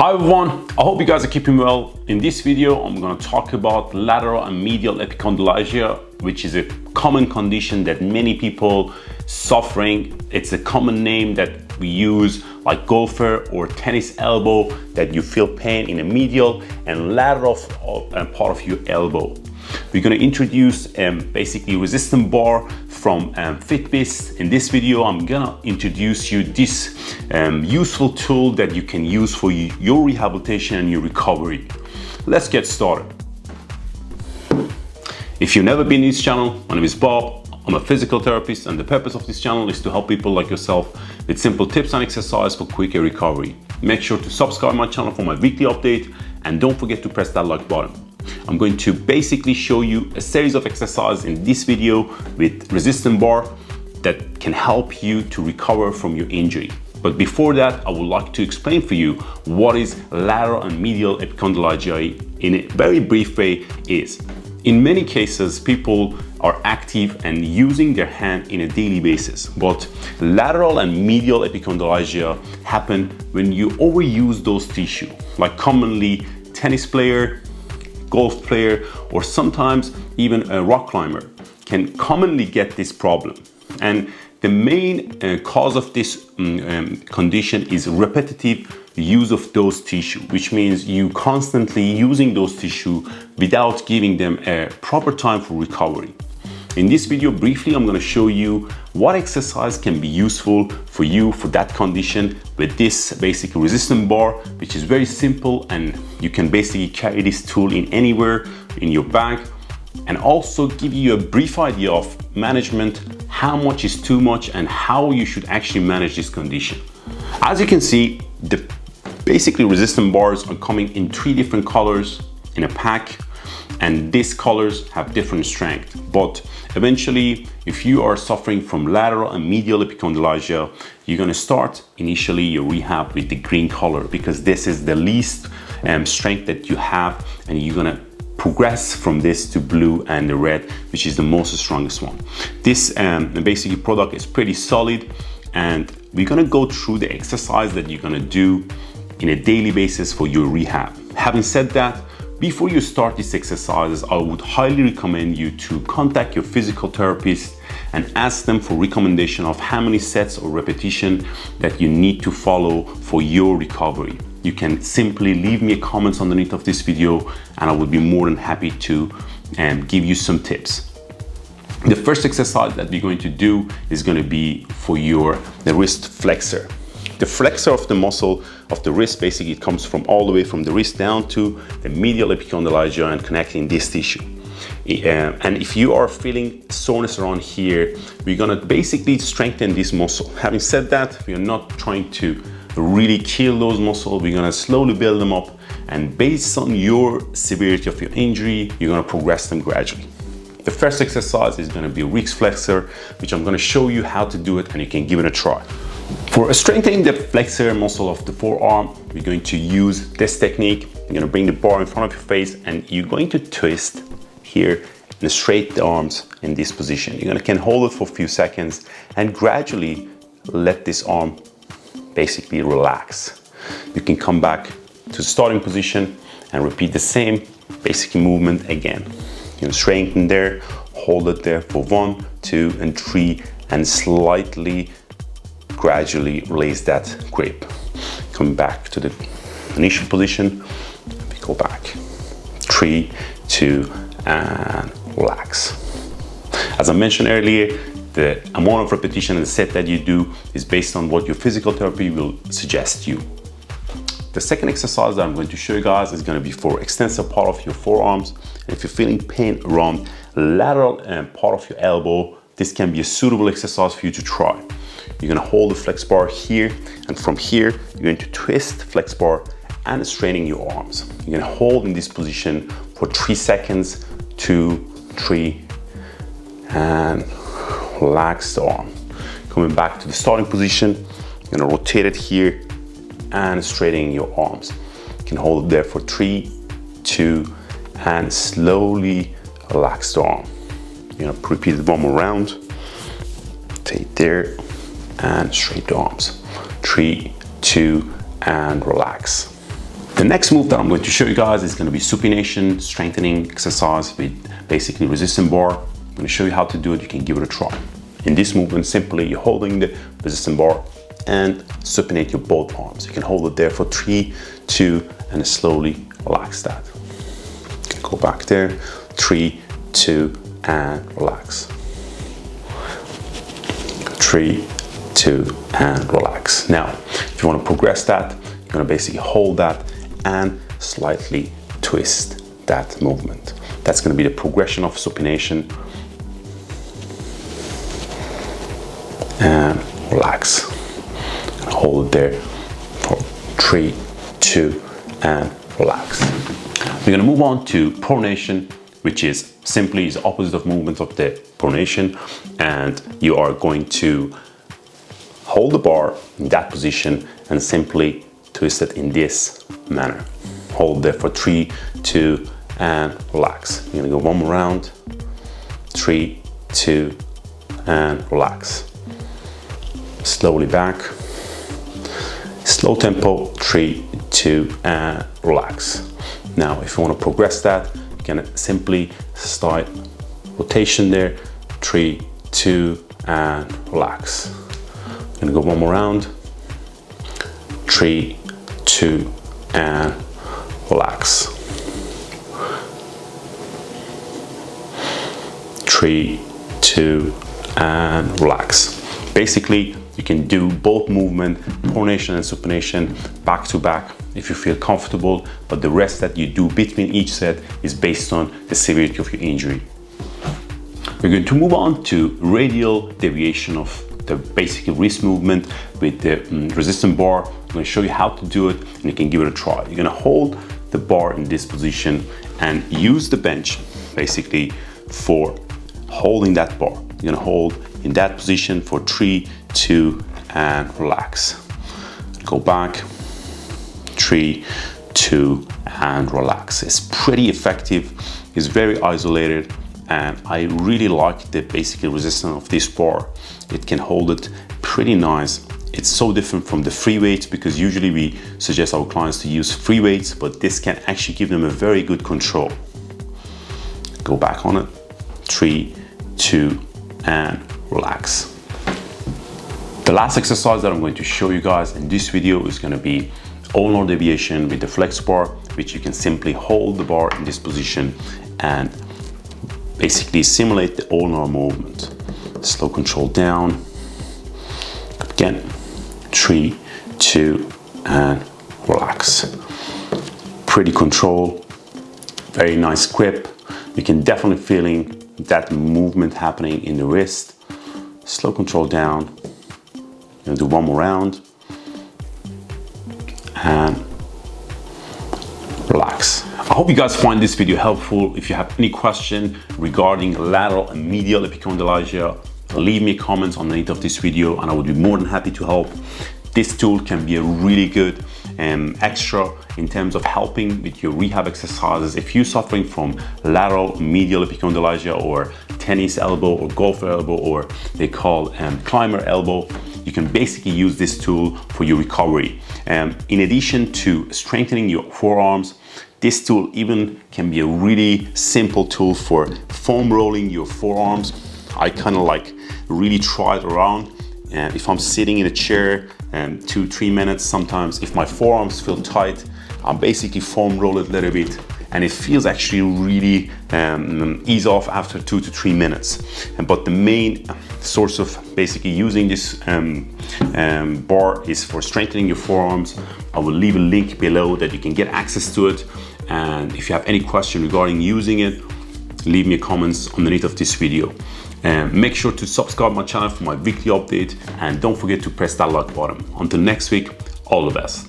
Hi everyone, I hope you guys are keeping well. In this video, I'm going to talk about lateral and medial epicondylalgia, which is a common condition that many people suffering. It's a common name that we use like golfer or tennis elbow, that you feel pain in the medial and lateral part of your elbow. We're going to introduce basically resistance bar from Fitbeast. In this video, I'm going to introduce you this useful tool that you can use for your rehabilitation and your recovery. Let's get started. If you've never been to this channel, my name is Bob. I'm a physical therapist, and the purpose of this channel is to help people like yourself with simple tips and exercise for quicker recovery. Make sure to subscribe my channel for my weekly update, and don't forget to press that like button. I'm going to basically show you a series of exercises in this video with resistance bar that can help you to recover from your injury. But before that, I would like to explain for you what is lateral and medial epicondylalgia in a very brief way is. In many cases, people are active and using their hand in a daily basis, but lateral and medial epicondylalgia happen when you overuse those tissue, like commonly tennis player, golf player, or sometimes even a rock climber can commonly get this problem. And the main cause of this condition is repetitive use of those tissue, which means you constantly using those tissue without giving them a proper time for recovery. In this video, briefly, I'm going to show you what exercise can be useful for you for that condition with this basic resistance bar, which is very simple, and you can basically carry this tool in anywhere in your bag, and also give you a brief idea of management, how much is too much and how you should actually manage this condition. As you can see, the basically resistance bars are coming in 3 different colors in a pack, and these colors have different strength. But eventually, if you are suffering from lateral and medial epicondylalgia, you're going to start initially your rehab with the green color, because this is the least strength that you have, and you're going to progress from this to blue and the red, which is the most strongest one. This basically product is pretty solid, and we're going to go through the exercise that you're going to do in a daily basis for your rehab. Having said that, before you start these exercises, I would highly recommend you to contact your physical therapist and ask them for recommendation of how many sets or repetition that you need to follow for your recovery. You can simply leave me a comment underneath of this video, and I would be more than happy to give you some tips. The first exercise that we're going to do is going to be for the wrist flexor. The flexor of the muscle of the wrist, basically it comes from all the way from the wrist down to the medial epicondylalgia and connecting this tissue. And if you are feeling soreness around here, we're gonna basically strengthen this muscle. Having said that, we are not trying to really kill those muscles. We're gonna slowly build them up, and based on your severity of your injury, you're gonna progress them gradually. The first exercise is gonna be wrist flexor, which I'm gonna show you how to do it, and you can give it a try. For strengthening the flexor muscle of the forearm, we're going to use this technique. You're going to bring the bar in front of your face, and you're going to twist here and straight the arms in this position. You're going to can hold it for a few seconds and gradually let this arm basically relax. You can come back to the starting position and repeat the same basic movement again. You know, strengthen there, hold it there for 1, 2, and 3, and slightly gradually release that grip. Come back to the initial position. We go back. 3, 2, and relax. As I mentioned earlier, the amount of repetition and the set that you do is based on what your physical therapy will suggest you. The second exercise that I'm going to show you guys is going to be for extensor part of your forearms. And if you're feeling pain around lateral part of your elbow, this can be a suitable exercise for you to try. You're going to hold the flex bar here, and from here, you're going to twist flex bar and straining your arms. You're going to hold in this position for 3 seconds, 2, 3, and relax the arm. Coming back to the starting position, you're going to rotate it here and straightening your arms. You can hold it there for 3, 2, and slowly relax the arm. You're going to repeat it one more round. Take there and straight the arms. 3, 2, and relax. The next move that I'm going to show you guys is going to be supination, strengthening exercise with basically resistance bar. I'm going to show you how to do it. You can give it a try. In this movement, simply you're holding the resistance bar and supinate your both arms. You can hold it there for 3, 2, and slowly relax that. Go back there, 3, 2, and relax. 3, 2, and relax. Now, if you want to progress that, you're going to basically hold that and slightly twist that movement. That's going to be the progression of supination. And relax. Hold it there for 3, 2, and relax. We're going to move on to pronation, which is simply the opposite of movement of the pronation, and you are going to hold the bar in that position and simply twist it in this manner. Hold there for 3, 2, and relax. You're gonna go one more round. 3, 2, and relax. Slowly back. Slow tempo, 3, 2, and relax. Now, if you want to progress that, you can simply start rotation there, 3, 2, and relax. I'm gonna go one more round. 3, 2, and relax. 3, 2, and relax. Basically, you can do both movement, pronation and supination, back to back if you feel comfortable, but the rest that you do between each set is based on the severity of your injury. We're going to move on to radial deviation of the basic wrist movement with the resistance bar. I'm going to show you how to do it and you can give it a try. You're going to hold the bar in this position and use the bench basically for holding that bar. You're going to hold in that position for 3, 2, and relax. Go back, 3, 2, and relax. It's pretty effective. It's very isolated, and I really like the basic resistance of this bar. It can hold it pretty nice. It's so different from the free weights because usually we suggest our clients to use free weights, but this can actually give them a very good control. Go back on it, 3, 2, and relax. The last exercise that I'm going to show you guys in this video is going to be ulnar deviation with the flex bar, which you can simply hold the bar in this position and basically simulate the ulnar movement. Slow control down. Again, 3, 2, and relax. Pretty control, very nice grip. You can definitely feeling that movement happening in the wrist. Slow control down. You're gonna do one more round. And relax. I hope you guys find this video helpful. If you have any question regarding lateral and medial epicondylalgia, leave me comments underneath of this video and I would be more than happy to help. This tool can be a really good extra in terms of helping with your rehab exercises. If you're suffering from lateral medial epicondylalgia or tennis elbow or golfer elbow, or they call climber elbow, you can basically use this tool for your recovery. In addition to strengthening your forearms, this tool even can be a really simple tool for foam rolling your forearms. I kind of like really try it around. And if I'm sitting in a chair 2-3 minutes, sometimes if my forearms feel tight, I basically foam roll it a little bit and it feels actually really ease off after 2 to 3 minutes. But the main source of basically using this bar is for strengthening your forearms. I will leave a link below that you can get access to it. And if you have any question regarding using it, leave me comments underneath of this video. Make sure to subscribe my channel for my weekly update and don't forget to press that like button. Until next week, all the best.